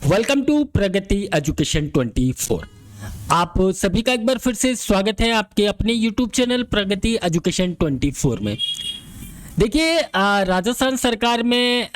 Welcome to Pragati education 24। आप सभी का एक बार फिर से स्वागत है आपके अपने YouTube चैनल प्रगति एजुकेशन 24 में। देखिए, राजस्थान सरकार में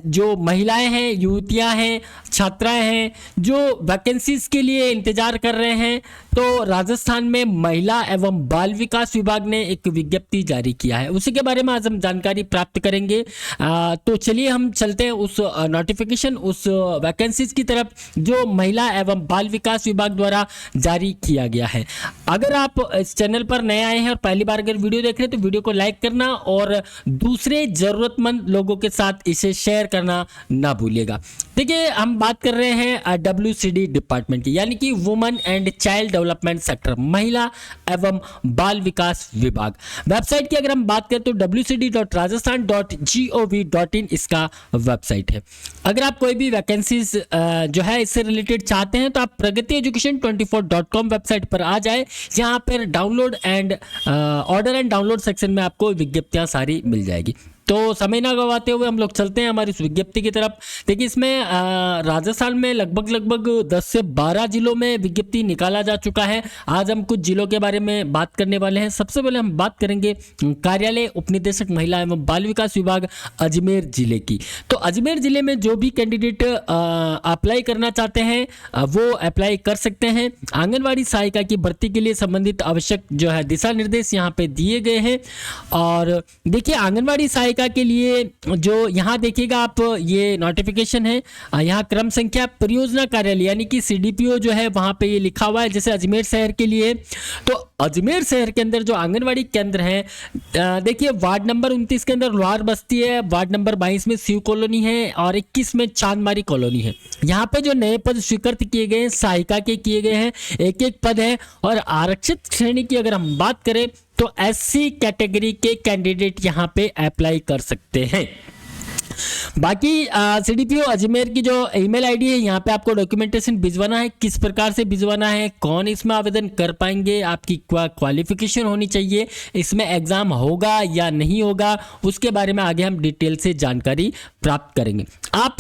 जो महिलाएं हैं, युवतियां हैं, छात्राएं हैं जो वैकेंसीज के लिए इंतजार कर रहे हैं, तो राजस्थान में महिला एवं बाल विकास विभाग ने एक विज्ञप्ति जारी किया है। उसी के बारे में आज हम जानकारी प्राप्त करेंगे। तो चलिए हम चलते हैं उस नोटिफिकेशन, उस वैकेंसीज की तरफ जो महिला एवं बाल विकास विभाग द्वारा जारी किया गया है। अगर आप इस चैनल पर नए आए हैं और पहली बार अगर वीडियो देख रहे हैं तो वीडियो को लाइक करना और दूसरे जरूरतमंद लोगों के साथ इसे शेयर करना ना भूलिएगा। देखिए, हम बात कर रहे हैं WCD डिपार्टमेंट की, यानी कि women and child development sector, महिला एवं बाल विकास विभाग। वेबसाइट की अगर हम बात करें तो wcd.rajasthan.gov.in इसका वेबसाइट है। अगर आप कोई भी वैकेंसीज जो है इससे रिलेटेड चाहते हैं तो आप प्रगति एजुकेशन 24.com वेबसाइट पर आ जाए। यहाँ पर download and order and download section में आपको विज्ञप्तियां सारी मिल जाएगी। तो समय ना गवाते हुए हम लोग चलते हैं हमारी इस विज्ञप्ति की तरफ। देखिए, इसमें राजस्थान में लगभग 10 से 12 जिलों में विज्ञप्ति निकाला जा चुका है। आज हम कुछ जिलों के बारे में बात करने वाले हैं। सबसे पहले हम बात करेंगे कार्यालय उपनिदेशक महिला एवं बाल विकास विभाग अजमेर जिले की। तो अजमेर जिले में जो भी कैंडिडेट अप्लाई करना चाहते हैं वो अप्लाई कर सकते हैं। आंगनबाड़ी सहायिका की भर्ती के लिए संबंधित आवश्यक जो है दिशा निर्देश यहाँ पे दिए गए हैं। और देखिए, आंगनबाड़ी सहायिका के लिए जो यहाँ देखिएगा आप, ये नोटिफिकेशन है। यहाँ क्रम संख्या परियोजना कार्यालय यानी कि CDPO जो है वहां पे ये लिखा हुआ है। जैसे अजमेर शहर के लिए, तो अजमेर शहर के अंदर जो आंगनवाड़ी केंद्र है, देखिए वार्ड नंबर 29 के अंदर लोहार बस्ती है, वार्ड नंबर 22 में शिव कॉलोनी है और 21 में चांदमारी कॉलोनी है। यहाँ पे जो नए पद स्वीकृत किए गए हैं सहायिका के किए गए हैं, एक पद है। और आरक्षित श्रेणी की अगर हम बात करें तो SC कैटेगरी के कैंडिडेट यहाँ पे अप्लाई कर सकते हैं। बाकी CDPO अजमेर की जो ईमेल आईडी है, यहाँ पे आपको डॉक्यूमेंटेशन भिजवाना है। किस प्रकार से भिजवाना है, कौन इसमें आवेदन कर पाएंगे, आपकी क्वालिफिकेशन होनी चाहिए, इसमें एग्जाम होगा या नहीं होगा, उसके बारे में आगे हम डिटेल से जानकारी प्राप्त करेंगे। आप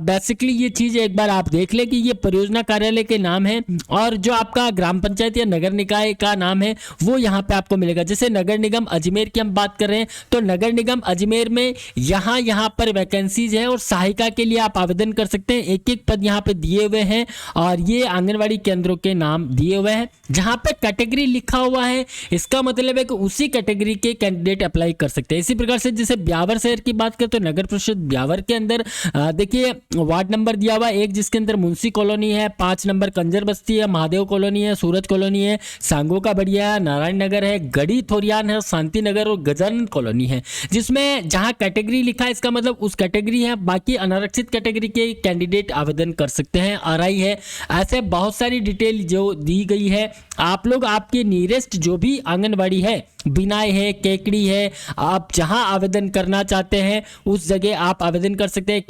बेसिकली ये चीज़ एक बार आप देख लें कि ये परियोजना कार्यालय के नाम है और जो आपका ग्राम पंचायत या नगर निकाय का नाम है वो यहाँ पे आपको मिलेगा। जैसे नगर निगम अजमेर की हम बात कर रहे हैं तो नगर निगम अजमेर में यहाँ पर वैकेंसीज है और सहायिका के लिए आप आवेदन कर सकते हैं। एक पद यहाँ पे दिए हुए हैं और ये आंगनवाड़ी केंद्रों के नाम दिए हुए हैं। जहाँ पे कैटेगरी लिखा हुआ है इसका मतलब है कि उसी कैटेगरी के कैंडिडेट अप्लाई कर सकते हैं। इसी प्रकार से जैसे ब्यावर शहर की बात करें तो नगर परिषद ब्यावर के अंदर देखिए वार्ड नंबर दिया हुआ है 1, जिसके अंदर मुंशी कॉलोनी है, 5 नंबर कंजर बस्ती है, महादेव कॉलोनी है, सूरज कॉलोनी है, सांगो का बढ़िया, नारायण नगर है, गढ़ी थोरियान है, शांति नगर और गजानन कॉलोनी है। जिसमें जहाँ कैटेगरी लिखा है इसका मतलब उस कैटेगरी है। बाकी अनारक्षित कैटेगरी के कैंडिडेट आवेदन कर सकते हैं। RI है, ऐसे बहुत सारी डिटेल जो दी गई है। आप लोग आपके नियरेस्ट जो भी आंगनवाड़ी है, बिनाई है, केकड़ी है, आप जहां आवेदन करना चाहते हैं उस जगह आप आवेदन कर सकते हैं।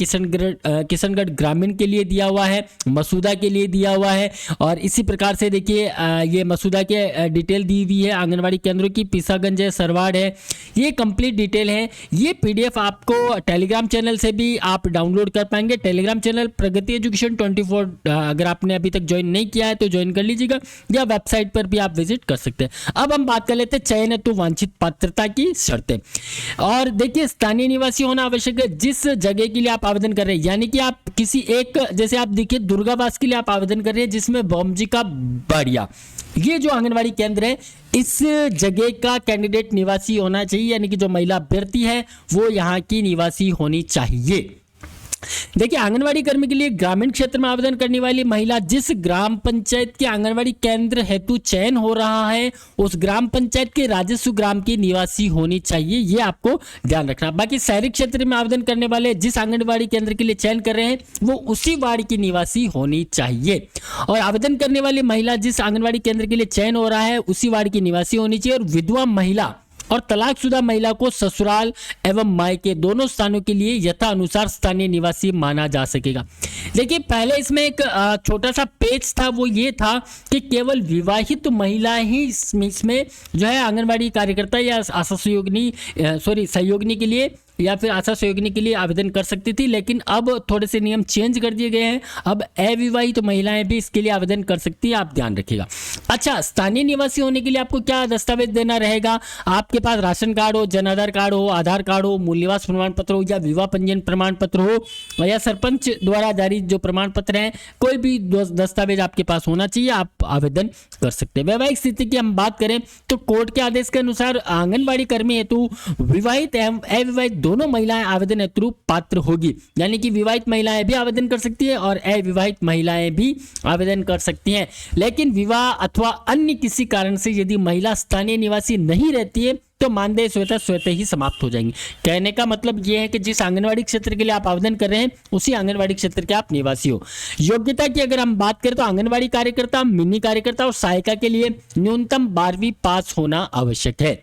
किशनगढ़ ग्रामीण के लिए दिया हुआ है, मसूदा के लिए दिया हुआ है और इसी प्रकार से देखिए ये मसूदा के डिटेल दी हुई है। आंगनवाड़ी केंद्रों की पीसागंज है, सरवाड़ है, ये कंप्लीट डिटेल है। ये PDF आपको टेलीग्राम चैनल से भी आप डाउनलोड कर पाएंगे। टेलीग्राम चैनल प्रगति एजुकेशन 24 अगर आपने अभी तक ज्वाइन नहीं किया है तो ज्वाइन कर लीजिएगा या वेबसाइट पर भी आप विजिट कर सकते हैं। अब हम बात कर लेते हैं चयन हेतु वांछित पात्रता की शर्तें। और देखिए, स्थानीय निवासी होना आवश्यक है जिस जगह के लिए आप आवेदन कर रहे हैं। यानी कि आप किसी एक, जैसे आप देखिए दुर्गावास के लिए आप आवेदन कर रहे हैं जिसमें बॉम्बजी का बढ़िया, ये जो आंगनवाड़ी केंद्र है इस जगह का कैंडिडेट निवासी होना चाहिए। यानी कि जो महिला अभ्यर्थी है वो यहाँ की निवासी होनी चाहिए। देखिए, आंगनवाड़ी कर्मी के लिए ग्रामीण क्षेत्र में आवेदन करने वाली महिला जिस ग्राम पंचायत के आंगनवाड़ी केंद्र हेतु चयन हो रहा है उस ग्राम पंचायत के राजस्व ग्राम की निवासी होनी चाहिए, ये आपको ध्यान रखना। बाकी शहरी क्षेत्र में आवेदन करने वाले जिस आंगनवाड़ी केंद्र के लिए चयन कर रहे हैं वो उसी वार्ड की निवासी होनी चाहिए। और आवेदन करने वाली महिला जिस आंगनवाड़ी केंद्र के लिए चयन हो रहा है उसी वार्ड की निवासी होनी चाहिए। और विधवा महिला और तलाकशुदा महिला को ससुराल एवं मायके दोनों स्थानों के लिए यथा अनुसार स्थानीय निवासी माना जा सकेगा। देखिए, पहले इसमें एक छोटा सा पेज था, वो ये था कि केवल विवाहित महिला ही इसमें जो है आंगनवाड़ी कार्यकर्ता या सहयोगिनी के लिए या फिर आशा सहयोगिनी के लिए आवेदन कर सकती थी, लेकिन अब थोड़े से नियम चेंज कर दिए गए हैं। अब अविवाहित तो महिलाएं भी इसके लिए आवेदन कर सकती है, आप ध्यान रखिएगा। अच्छा, स्थानीय निवासी होने के लिए आपको क्या दस्तावेज देना रहेगा? आपके पास राशन कार्ड हो, जन आधार कार्ड हो, आधार कार्ड हो, मूल निवास प्रमाण पत्र हो, या विवाह पंजीयन प्रमाण पत्र हो, या सरपंच द्वारा जारी जो प्रमाण पत्र है, कोई भी दस्तावेज आपके पास होना चाहिए, आप आवेदन कर सकते हैं। वैवाहिक स्थिति की हम बात करें तो कोर्ट के आदेश के अनुसार आंगनबाड़ी कर्मी हेतु विवाहित एवं अविवाहित दोनों महिलाएं आवेदन हेतु पात्र होगी, यानी कि विवाहित महिलाएं भी आवेदन कर सकती है और अविवाहित महिलाएं भी आवेदन कर सकती हैं। लेकिन विवाह अथवा अन्य किसी कारण से यदि महिला स्थानीय निवासी नहीं रहती है तो मानदेय स्वतः ही समाप्त हो जाएंगे। कहने का मतलब यह है कि जिस आंगनवाड़ी क्षेत्र के लिए आप आवेदन कर रहे हैं उसी आंगनवाड़ी क्षेत्र के आप निवासी हो। योग्यता की अगर हम बात करें तो आंगनवाड़ी कार्यकर्ता, मिनी कार्यकर्ता और सहायिका के लिए न्यूनतम 12वीं पास होना आवश्यक है।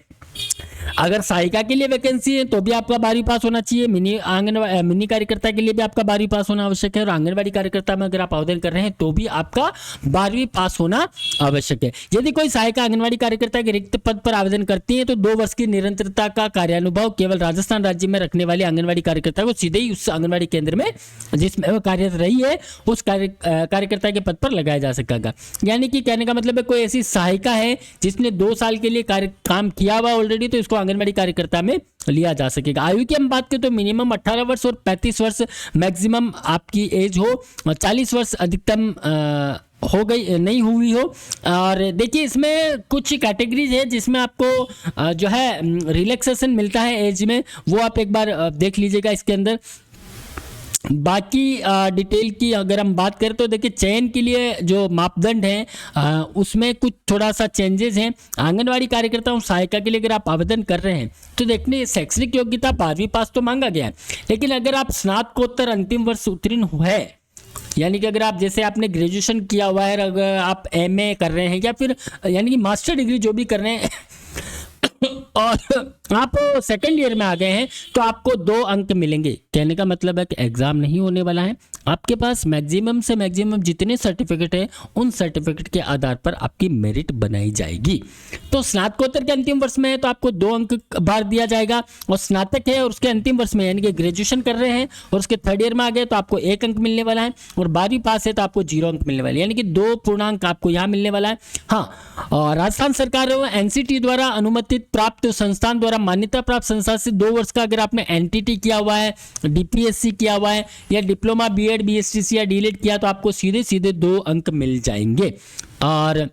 अगर सहायिका के लिए वैकेंसी है तो भी आपका 12वीं पास होना चाहिए, मिनी कार्यकर्ता के लिए भी आपका 12वीं पास होना आवश्यक है, और आंगनवाड़ी कार्यकर्ता में अगर आप आवेदन कर रहे हैं तो भी आपका 12वीं पास होना आवश्यक है। यदि कोई सहायिका आंगनवाड़ी कार्यकर्ता के रिक्त पद पर आवेदन करती है तो 2 वर्ष की निरंतरता का कार्यानुभव केवल राजस्थान राज्य में रखने वाली आंगनवाड़ी कार्यकर्ता को सीधे ही उस आंगनवाड़ी केंद्र में जिसमें वो कार्यरत रही है उस कार्यकर्ता के पद पर लगाया जा सकेगा। यानी कि कहने का मतलब है कोई ऐसी सहायिका है जिसने 2 साल के लिए काम किया हुआ ऑलरेडी, तो इसको आंगनवाड़ी कार्यकर्ता में लिया जा सकेगा। आयु की हम बात करें तो मिनिमम 18 वर्ष और 35 वर्ष मैक्सिमम आपकी एज हो, 40 वर्ष अधिकतम हो गई नहीं हुई हो। और देखिए इसमें कुछ कैटेगरीज है जिसमें आपको जो है रिलैक्सेशन मिलता है एज में, वो आप एक बार देख लीजिएगा इसके अंदर। बाकी डिटेल की अगर हम बात करें तो देखिए चयन के लिए जो मापदंड हैं उसमें कुछ थोड़ा सा चेंजेस हैं। आंगनवाड़ी कार्यकर्ता और सहायिका के लिए अगर आप आवेदन कर रहे हैं तो देखने शैक्षणिक योग्यता 12वीं पास तो मांगा गया है, लेकिन अगर आप स्नातकोत्तर अंतिम वर्ष उत्तीर्ण है, यानी कि अगर आप जैसे आपने ग्रेजुएशन किया हुआ है, अगर आप एमए कर रहे हैं या फिर यानी कि मास्टर डिग्री जो भी कर रहे हैं और आप सेकेंड ईयर में आ गए हैं तो आपको 2 अंक मिलेंगे। कहने का मतलब है कि एग्जाम नहीं होने वाला है, आपके पास मैक्सिमम से मैक्सिमम जितने सर्टिफिकेट है उन सर्टिफिकेट के आधार पर आपकी मेरिट बनाई जाएगी। तो स्नातकोत्तर के अंतिम वर्ष में है तो आपको 2 अंक भार दिया जाएगा, और स्नातक है और उसके अंतिम वर्ष में यानी कि ग्रेजुएशन कर रहे हैं और उसके 3rd ईयर में आ गए तो आपको 1 अंक मिलने वाला है, और 12वीं पास है तो आपको 0 अंक मिलने वाला है, यानी कि 2 पूर्णांक आपको यहाँ मिलने वाला है। हाँ, और राजस्थान सरकार एनसीटी द्वारा अनुमोदित प्राप्त संस्थान द्वारा मान्यता प्राप्त संस्था से 2 वर्ष का अगर आपने एनटीटी किया हुआ है, डीपीएससी किया हुआ है, या डिप्लोमा बीएड बीएसटीसी या डीलिट किया तो आपको सीधे सीधे 2 अंक मिल जाएंगे। और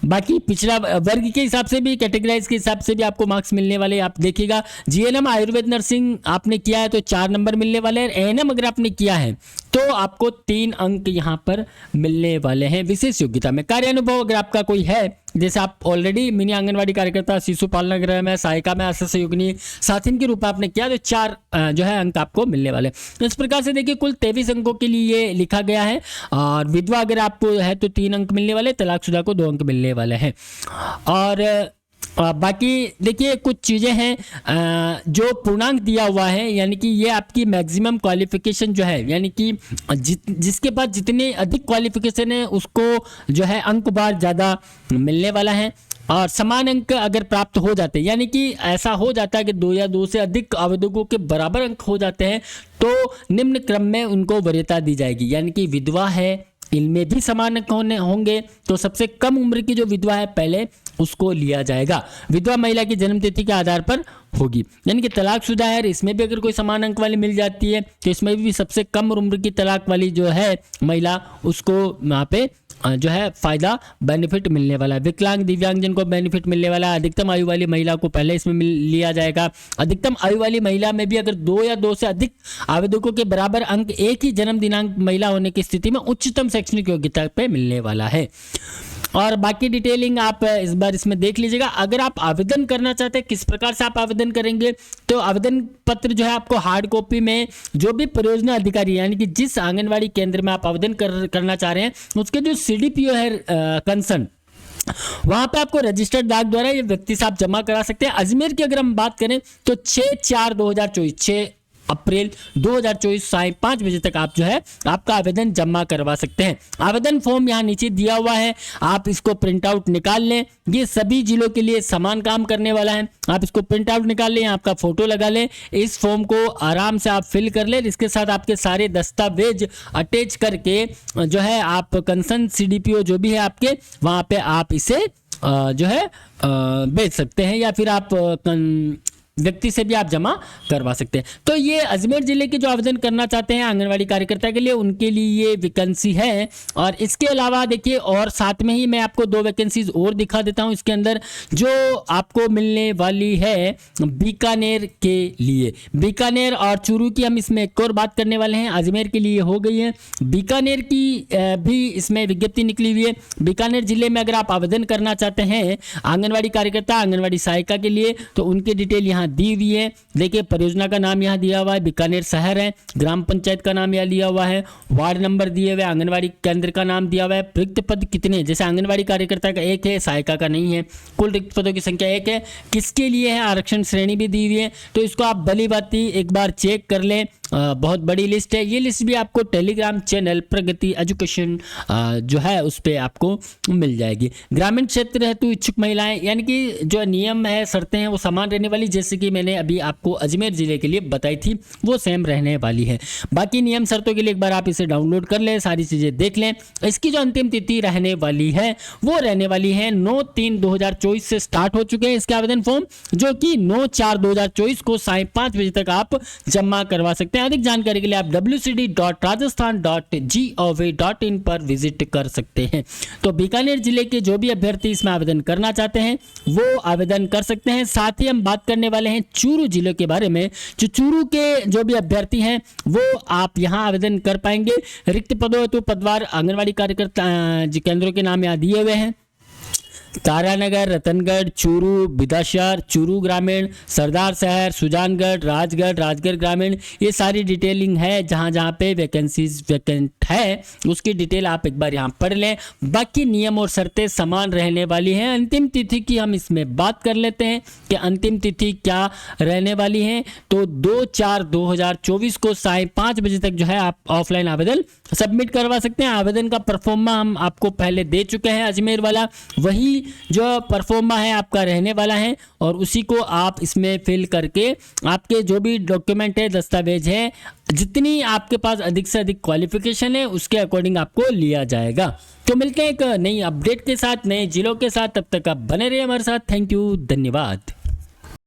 बाकी पिछड़ा वर्ग के हिसाब से भी, कैटेगराइज के हिसाब से भी आपको मार्क्स मिलने वाले। आप देखिएगा जीएनएम आयुर्वेद नर्सिंग आपने किया है तो 4 नंबर मिलने वाले हैं, एएनएम अगर आपने किया है तो आपको 3 अंक यहाँ पर मिलने वाले हैं विशेष योग्यता में। कार्यानुभव अगर आपका कोई है, जैसे आप ऑलरेडी मिनी आंगनवाड़ी कार्यकर्ता, शिशु पालना गृह में, सहायिका में, आशा सहयोगिनी, साथिन के रूप में आपने किया तो 4 जो है अंक आपको मिलने वाले। इस प्रकार से देखिए कुल 23 अंकों के लिए ये लिखा गया है, और विधवा अगर आपको है तो 3 अंक मिलने वाले, तलाकशुदा को 2 अंक मिलने वाले हैं। और बाकी देखिए कुछ चीज़ें हैं जो पूर्णांक दिया हुआ है, यानी कि ये आपकी मैक्सिमम क्वालिफिकेशन जो है, यानी कि जिसके पास जितने अधिक क्वालिफिकेशन है उसको जो है अंक बार ज़्यादा मिलने वाला है। और समान अंक अगर प्राप्त हो जाते हैं, यानी कि ऐसा हो जाता है कि 2 या 2 से अधिक आवेदकों के बराबर अंक हो जाते हैं तो निम्न क्रम में उनको वरीयता दी जाएगी। यानी कि विधवा है इनमें भी समान अंक होंगे तो सबसे कम उम्र की जो विधवा है पहले उसको लिया जाएगा। विधवा महिला की जन्म तिथि के आधार पर होगी, यानी कि तलाकशुदा है इसमें भी अगर कोई समान अंक वाली मिल जाती है तो इसमें भी सबसे कम उम्र की तलाक वाली जो है महिला उसको वहाँ पे जो है फायदा बेनिफिट मिलने वाला है। विकलांग दिव्यांगजन को बेनिफिट मिलने वाला है। अधिकतम आयु वाली महिला को पहले इसमें लिया जाएगा। अधिकतम आयु वाली महिला में भी अगर 2 या 2 से अधिक आवेदकों के बराबर अंक एक ही जन्म दिनांक महिला होने की स्थिति में उच्चतम शैक्षणिक योग्यता पे मिलने वाला है। और बाकी डिटेलिंग आप इस बार इसमें देख लीजिएगा। अगर आप आवेदन करना चाहते हैं किस प्रकार से आप आवेदन करेंगे तो आवेदन पत्र जो है आपको हार्ड कॉपी में जो भी परियोजना अधिकारी यानी कि जिस आंगनवाड़ी केंद्र में आप आवेदन करना चाह रहे हैं उसके जो सीडीपीओ है कंसर्न वहां पे आपको रजिस्टर्ड डाक द्वारा ये व्यक्ति साहब जमा करा सकते हैं। अजमेर की अगर हम बात करें तो 6/4/2024 अप्रैल 2024 साय 5 बजे तक आप जो है आपका आवेदन जमा करवा सकते हैं। आवेदन फॉर्म यहाँ नीचे दिया हुआ है, आप इसको प्रिंट आउट निकाल लें। ये सभी जिलों के लिए समान काम करने वाला है। आप इसको प्रिंट आउट निकाल लें, आपका फोटो लगा लें, इस फॉर्म को आराम से आप फिल कर लें। इसके साथ आपके सारे दस्तावेज अटैच करके जो है आप कंसर्न CDPO जो भी है आपके वहाँ पे आप इसे जो है भेज सकते हैं, या फिर आप व्यक्ति से भी आप जमा करवा सकते हैं। तो ये अजमेर जिले के जो आवेदन करना चाहते हैं आंगनवाड़ी कार्यकर्ता के लिए, उनके लिए ये वैकेंसी है। और इसके अलावा देखिए, और साथ में ही मैं आपको 2 वैकेंसीज और दिखा देता हूं इसके अंदर, जो आपको मिलने वाली है बीकानेर के लिए। बीकानेर और चूरू की हम इसमें एक और बात करने वाले हैं, अजमेर के लिए हो गई है। बीकानेर की भी इसमें विज्ञप्ति निकली हुई है। बीकानेर जिले में अगर आप आवेदन करना चाहते हैं आंगनवाड़ी कार्यकर्ता, आंगनवाड़ी सहायिका के लिए, तो उनकी डिटेल यहाँ दी हुई है। देखिए, परियोजना का नाम यहाँ दिया हुआ है, बीकानेर शहर है, ग्राम पंचायत का नाम यहाँ लिया हुआ है, वार्ड नंबर दिए हुए, आंगनवाड़ी केंद्र का नाम दिया हुआ है, रिक्त पद कितने, जैसे आंगनवाड़ी कार्यकर्ता का 1 है, सहायिका का नहीं है, कुल रिक्त पदों की संख्या 1 है, किसके लिए है, आरक्षण श्रेणी भी दी हुई है। तो इसको आप भली बाती एक बार चेक कर लें। बहुत बड़ी लिस्ट है। ये लिस्ट भी आपको टेलीग्राम चैनल प्रगति एजुकेशन जो है उस पर आपको मिल जाएगी। ग्रामीण क्षेत्र हेतु इच्छुक महिलाएं, यानी कि जो नियम है, शर्तें हैं, वो समान रहने वाली, जैसे कि मैंने अभी आपको अजमेर जिले के लिए बताई थी, वो सेम रहने वाली है। बाकी नियम शर्तों के लिए एक बार आप इसे डाउनलोड कर लें, सारी चीज़ें देख लें। इसकी जो अंतिम तिथि रहने वाली है वो रहने वाली है 9/3/2024 से स्टार्ट हो चुके हैं इसके आवेदन फॉर्म, जो कि 9/4/2024 को साय 5 बजे तक आप जमा करवा सकते हैं। अधिक जानकारी के लिए आप wcd.rajasthan.gov.in पर विजिट कर सकते हैं। तो बीकानेर जिले के जो भी अभ्यर्थी इसमें आवेदन करना चाहते हैं वो आवेदन कर सकते हैं। साथ ही हम बात करने वाले हैं चूरू जिले के बारे में। जो चूरू के जो भी अभ्यर्थी हैं वो आप यहां आवेदन कर पाएंगे। रिक्त पदों हेतु पदवार आंगनवाड़ी कार्यकर्ता केंद्रों के नाम यहाँ दिए हुए हैं। तारानगर, रतनगढ़, चूरू, बिदाशर, चूरू ग्रामीण, सरदार शहर, सुजानगढ़, राजगढ़ ग्रामीण, ये सारी डिटेलिंग है। जहाँ जहाँ पे वैकेंसीज वैकेंट है उसकी डिटेल आप एक बार यहाँ पढ़ लें। बाकी नियम और शर्तें समान रहने वाली हैं। अंतिम तिथि की हम इसमें बात कर लेते हैं कि अंतिम तिथि क्या रहने वाली है। तो 2/4/2024 को साय 5 बजे तक जो है आप ऑफलाइन आवेदन सबमिट करवा सकते हैं। आवेदन का परफॉर्मा हम आपको पहले दे चुके हैं, अजमेर वाला वही जो परफॉर्मा है आपका रहने वाला है, और उसी को आप इसमें फिल करके आपके जो भी डॉक्यूमेंट है, दस्तावेज है, जितनी आपके पास अधिक से अधिक क्वालिफिकेशन है उसके अकॉर्डिंग आपको लिया जाएगा। तो मिलते हैं एक नई अपडेट के साथ, नए जिलों के साथ। तब तक आप बने रहिए हमारे साथ। थैंक यू, धन्यवाद।